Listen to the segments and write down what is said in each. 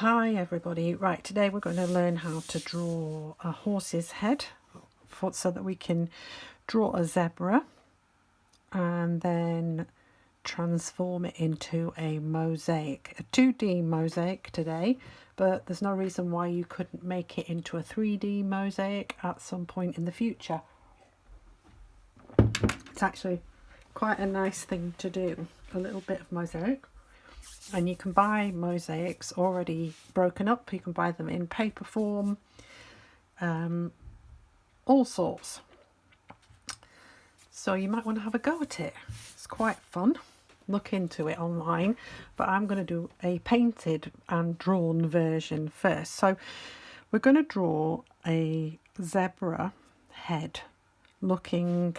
Hi everybody, right, today we're going to learn how to draw a horse's head so that we can draw a zebra and then transform it into a mosaic, a 2D mosaic today, but there's no reason why you couldn't make it into a 3D mosaic at some point in the future. It's actually quite a nice thing to do, a little bit of mosaic. And you can buy mosaics already broken up. You can buy them in paper form, all sorts. So you might want to have a go at it. It's quite fun. Look into it online, but I'm going to do a painted and drawn version first. So we're going to draw a zebra head looking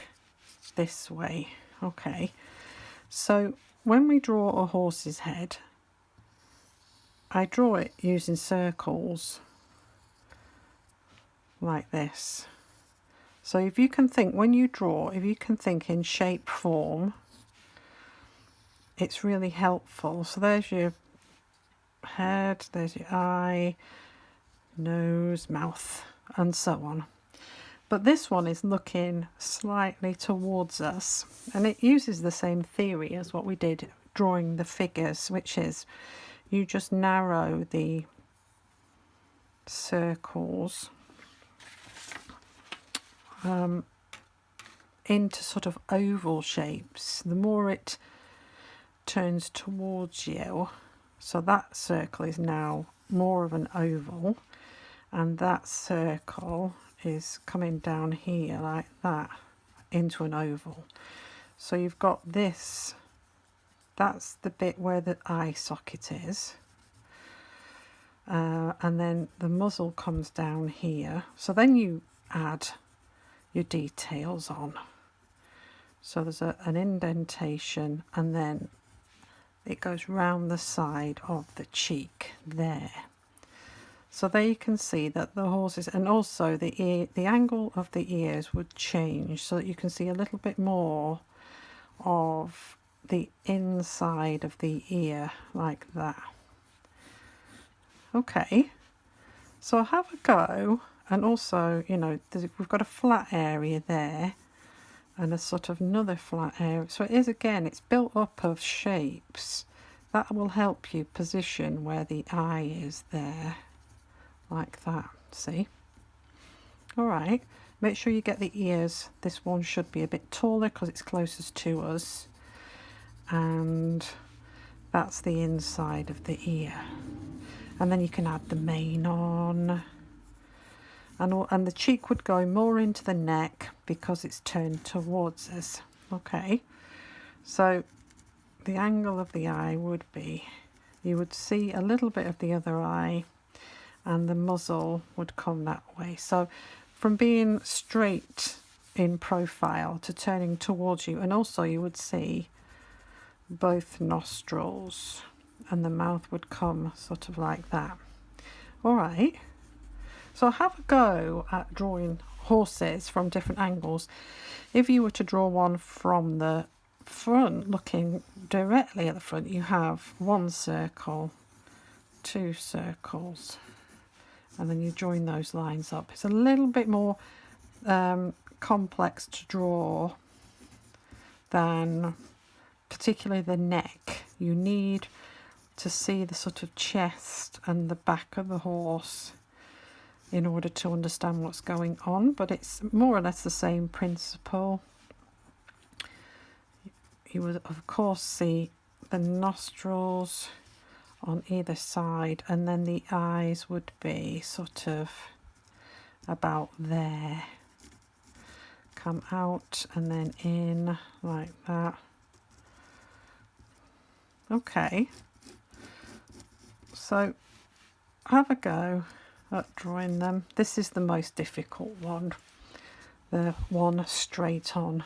this way. Okay, so when we draw a horse's head, I draw it using circles like this. So if you can think, when you draw, if you can think in shape form, it's really helpful. So there's your head, there's your eye, nose, mouth, and so on. But this one is looking slightly towards us, and it uses the same theory as what we did drawing the figures, which is you just narrow the circles into sort of oval shapes. The more it turns towards you, so that circle is now more of an oval, and that circle is coming down here like that into an oval. So you've got this, that's the bit where the eye socket is, and then the muzzle comes down here. So then you add your details on. So there's an indentation, and then it goes round the side of the cheek there. So there you can see that the horses, and also the ear, the angle of the ears would change so that you can see a little bit more of the inside of the ear like that. Okay, so have a go, and also, you know, we've got a flat area there and a sort of another flat area. So it is, again, it's built up of shapes. That will help you position where the eye is there, like that, see? All right, make sure you get the ears. This one should be a bit taller because it's closest to us. And that's the inside of the ear. And then you can add the mane on. And the cheek would go more into the neck because it's turned towards us. Okay, so the angle of the eye would be, you would see a little bit of the other eye, and the muzzle would come that way. So from being straight in profile to turning towards you, and also you would see both nostrils, and the mouth would come sort of like that. All right, so have a go at drawing horses from different angles. If you were to draw one from the front, looking directly at the front, you have one circle, two circles, and then you join those lines up. It's a little bit more complex to draw than particularly the neck. You need to see the sort of chest and the back of the horse in order to understand what's going on, but it's more or less the same principle. You would of course see the nostrils on either side, and then the eyes would be sort of about there, come out and then in like that. Okay, so have a go at drawing them. This is the most difficult one, the one straight on,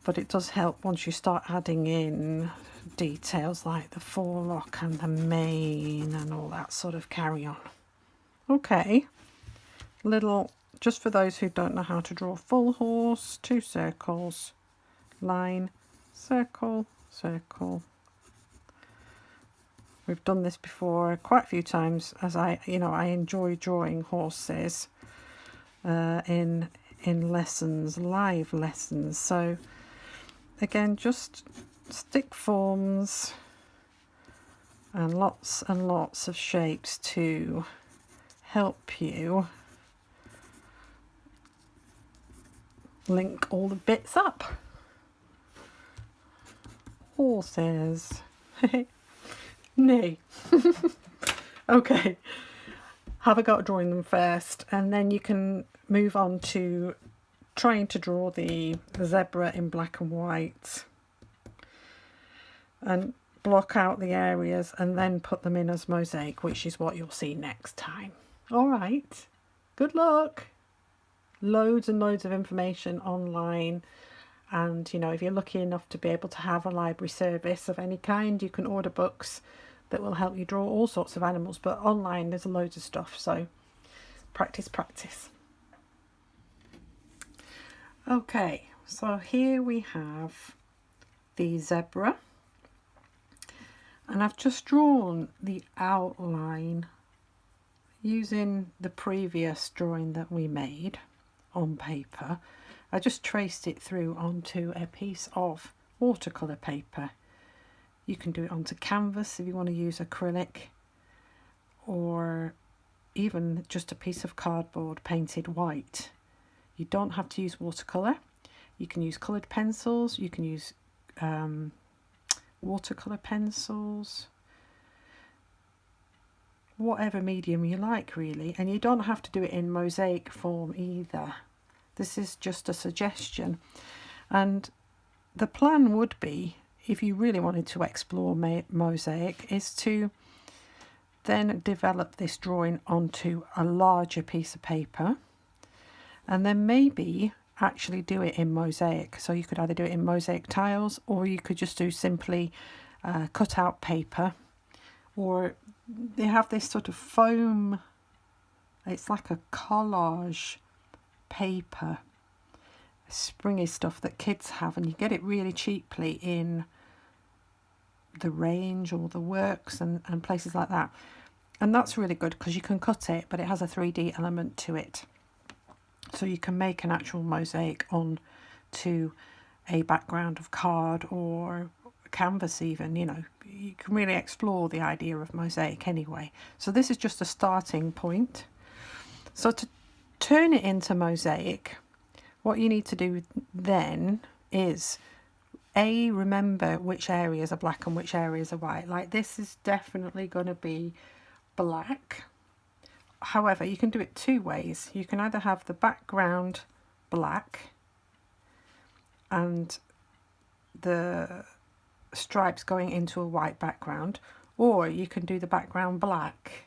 but it does help once you start adding in details like the forelock and the mane and all that sort of carry on. Okay, little, just for those who don't know how to draw a full horse, two circles, line, circle, circle, We've done this before quite a few times, as I enjoy drawing horses in lessons, live lessons. So again, just stick forms and lots of shapes to help you link all the bits up. Horses. Nay. Okay, have a go at drawing them first, and then you can move on to trying to draw the zebra in black and white and block out the areas and then put them in as mosaic, which is what you'll see next time. All right, good luck. Loads and loads of information online, and if you're lucky enough to be able to have a library service of any kind, you can order books that will help you draw all sorts of animals, but online there's loads of stuff, so practice. Okay, so here we have the zebra, and I've just drawn the outline using the previous drawing that we made on paper. I just traced it through onto a piece of watercolour paper. You can do it onto canvas if you want to use acrylic, or even just a piece of cardboard painted white. You don't have to use watercolour. You can use coloured pencils, you can use watercolour pencils, whatever medium you like really, and you don't have to do it in mosaic form either. This is just a suggestion, and the plan would be, if you really wanted to explore mosaic, is to then develop this drawing onto a larger piece of paper, and then maybe actually do it in mosaic. So you could either do it in mosaic tiles, or you could just do simply cut out paper, or they have this sort of foam, it's like a collage paper, springy stuff that kids have, and you get it really cheaply in the Range or the Works and places like that, and that's really good because you can cut it, but it has a 3D element to it, so you can make an actual mosaic on to a background of card or canvas even. You can really explore the idea of mosaic anyway. So this is just a starting point. So to turn it into mosaic, what you need to do then is remember which areas are black and which areas are white. Like this is definitely going to be black. However, you can do it two ways. You can either have the background black and the stripes going into a white background, or you can do the background black.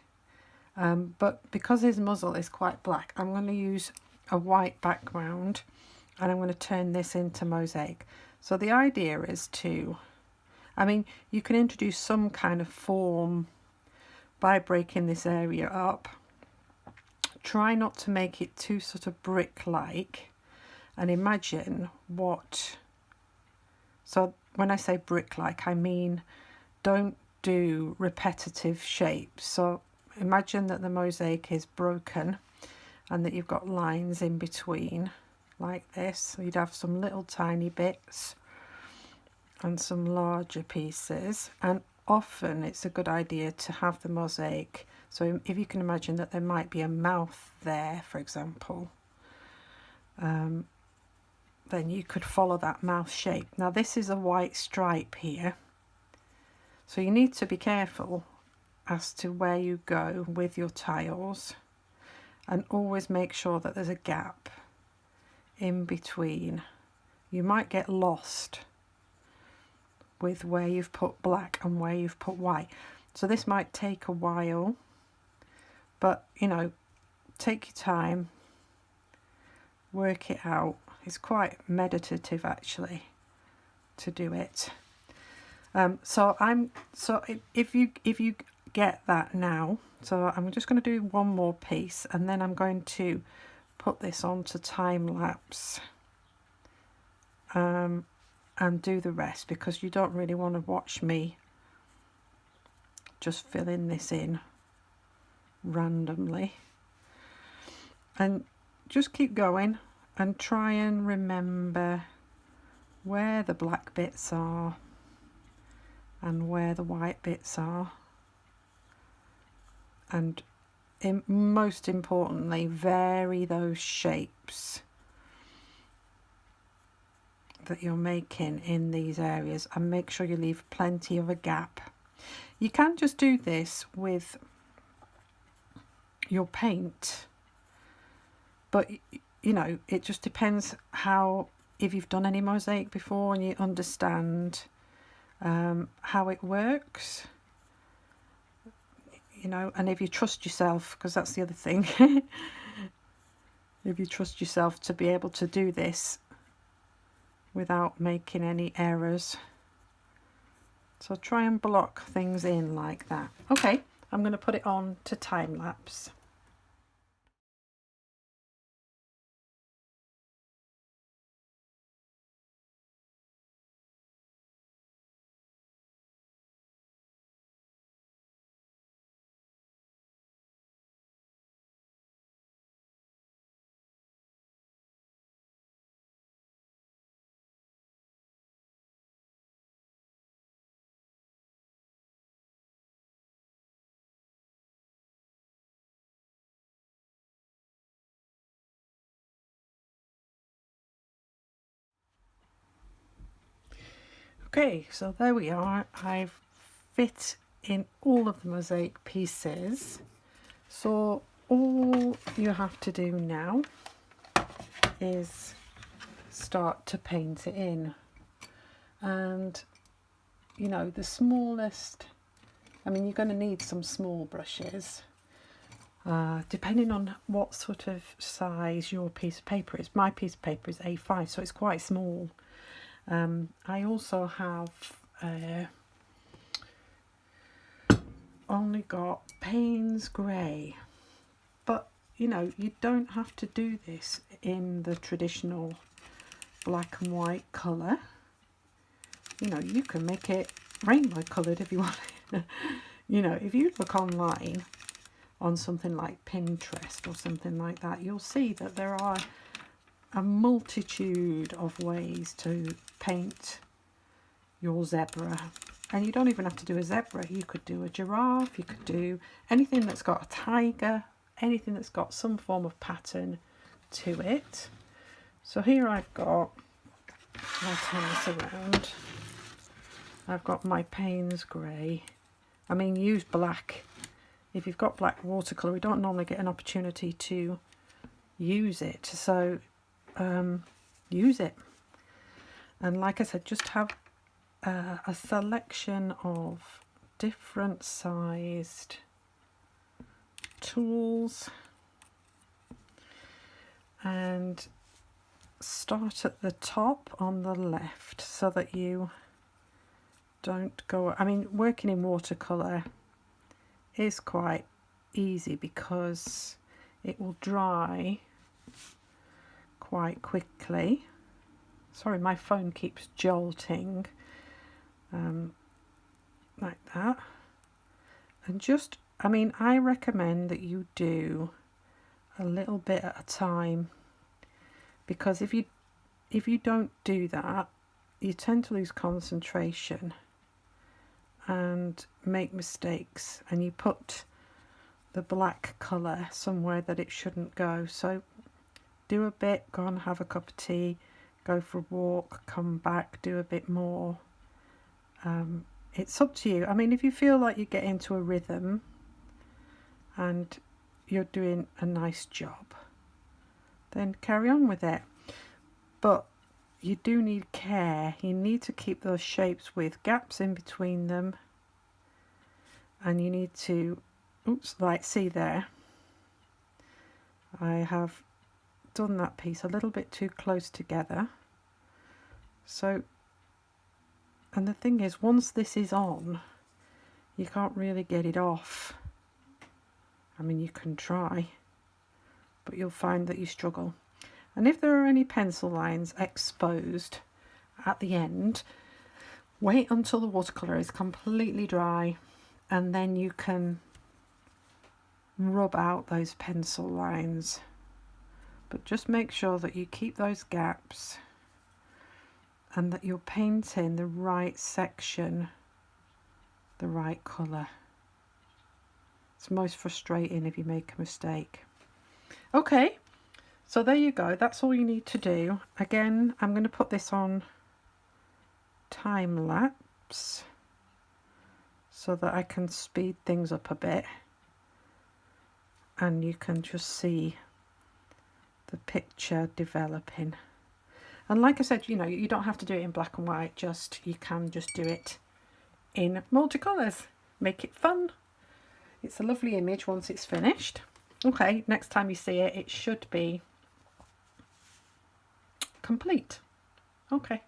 But because his muzzle is quite black, I'm going to use a white background and I'm going to turn this into mosaic. So the idea is you can introduce some kind of form by breaking this area up. Try not to make it too sort of brick-like, and imagine so when I say brick-like, I mean don't do repetitive shapes. So imagine that the mosaic is broken and that you've got lines in between like this. So you'd have some little tiny bits and some larger pieces, and often it's a good idea to have the mosaic. So if you can imagine that there might be a mouth there, for example, then you could follow that mouth shape. Now this is a white stripe here, so you need to be careful as to where you go with your tiles, and always make sure that there's a gap in between. You might get lost with where you've put black and where you've put white, so this might take a while, but take your time, work it out. It's quite meditative actually to do it. So if you get that now, so I'm just going to do one more piece, and then I'm going to put this onto time lapse and do the rest, because you don't really want to watch me just filling this in randomly. And just keep going and try and remember where the black bits are and where the white bits are. And most importantly, vary those shapes that you're making in these areas, and make sure you leave plenty of a gap. You can just do this with your paint, but you know, it just depends how, if you've done any mosaic before and you understand how it works, you know, and if you trust yourself, because that's the other thing. If you trust yourself to be able to do this without making any errors. So try and block things in like that. Okay, I'm going to put it on to time lapse. Okay, so there we are. I've fit in all of the mosaic pieces. So all you have to do now is start to paint it in. And you know, the smallest, I mean, you're going to need some small brushes, depending on what sort of size your piece of paper is. My piece of paper is A5, so it's quite small. I also have only got Payne's grey, but you know, you don't have to do this in the traditional black and white colour. You know, you can make it rainbow coloured if you want. You know, if you look online on something like Pinterest or something like that, you'll see that there are a multitude of ways to paint your zebra. And you don't even have to do a zebra. You could do a giraffe, you could do anything that's got a tiger, anything that's got some form of pattern to it. So here I've got, I'll turn this around, I've got my Payne's grey. I mean, use black. If you've got black watercolour, we don't normally get an opportunity to use it, so use it. And like I said, just have a selection of different sized tools, and start at the top on the left so that you don't go, I mean, working in watercolour is quite easy because it will dry quite quickly. Sorry, my phone keeps jolting like that. And just, I mean, I recommend that you do a little bit at a time, because if you don't do that, you tend to lose concentration and make mistakes, and you put the black colour somewhere that it shouldn't go. So do a bit, go and have a cup of tea, go for a walk, come back, do a bit more. It's up to you. I mean, if you feel like you get into a rhythm and you're doing a nice job, then carry on with it. But you do need care. You need to keep those shapes with gaps in between them, and you need to, oops, like see there, I have done that piece a little bit too close together. So, and the thing is, once this is on, you can't really get it off. I mean, you can try, but you'll find that you struggle. And if there are any pencil lines exposed at the end, wait until the watercolour is completely dry and then you can rub out those pencil lines, but just make sure that you keep those gaps and that you're painting the right section, the right colour. It's most frustrating if you make a mistake. Okay, so there you go, that's all you need to do. Again, I'm going to put this on time lapse so that I can speed things up a bit and you can just see the picture developing. And like I said, you know, you don't have to do it in black and white, just you can just do it in multicolours. Make it fun. It's a lovely image once it's finished. Okay, next time you see it, it should be complete. Okay.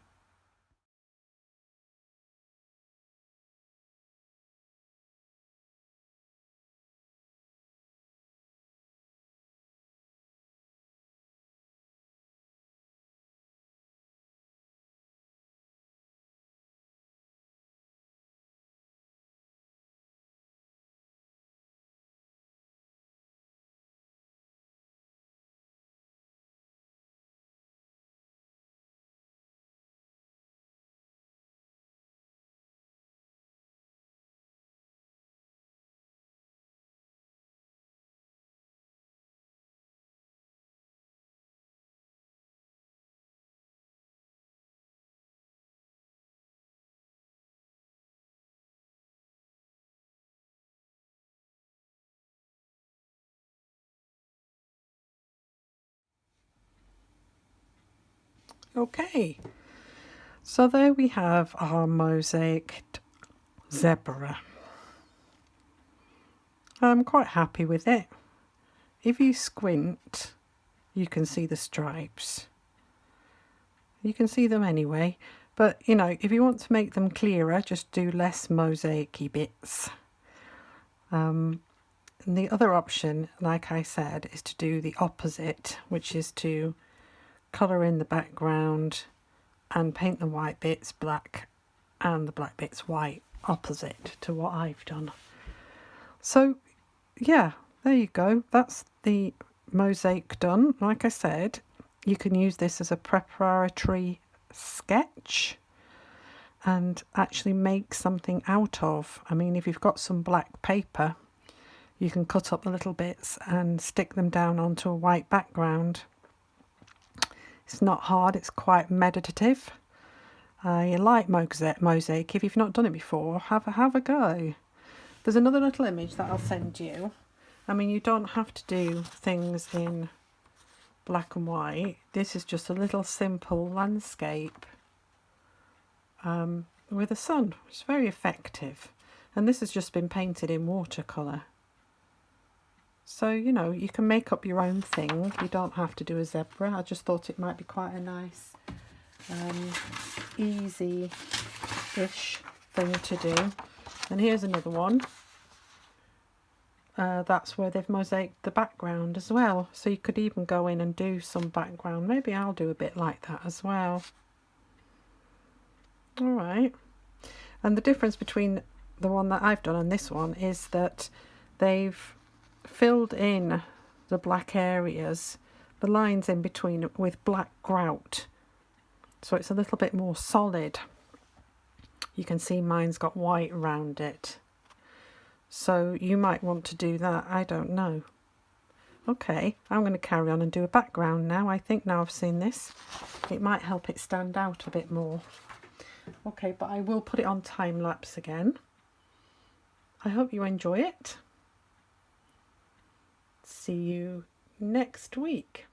Okay, so there we have our Mosaic Zebra. I'm quite happy with it. If you squint, you can see the stripes. You can see them anyway, but you know, if you want to make them clearer, just do less mosaic-y bits. And the other option, like I said, is to do the opposite, which is to colour in the background and paint the white bits black and the black bits white, opposite to what I've done. So yeah, there you go, that's the mosaic done. Like I said, you can use this as a preparatory sketch and actually make something out of. I mean, if you've got some black paper, you can cut up the little bits and stick them down onto a white background. It's not hard, it's quite meditative. You like mosaic. If you've not done it before, have a go. There's another little image that I'll send you. I mean, you don't have to do things in black and white. This is just a little simple landscape with a sun. It's very effective. And this has just been painted in watercolour. So, you know, you can make up your own thing. You don't have to do a zebra. I just thought it might be quite a nice, easy-ish thing to do. And here's another one. That's where they've mosaicked the background as well. So you could even go in and do some background. Maybe I'll do a bit like that as well. All right. And the difference between the one that I've done and this one is that they've filled in the black areas, the lines in between, with black grout, so it's a little bit more solid. You can see mine's got white around it, so you might want to do that. I don't know. Okay, I'm going to carry on and do a background now. I think now I've seen this, it might help it stand out a bit more. Okay, but I will put it on time lapse again. I hope you enjoy it. See you next week.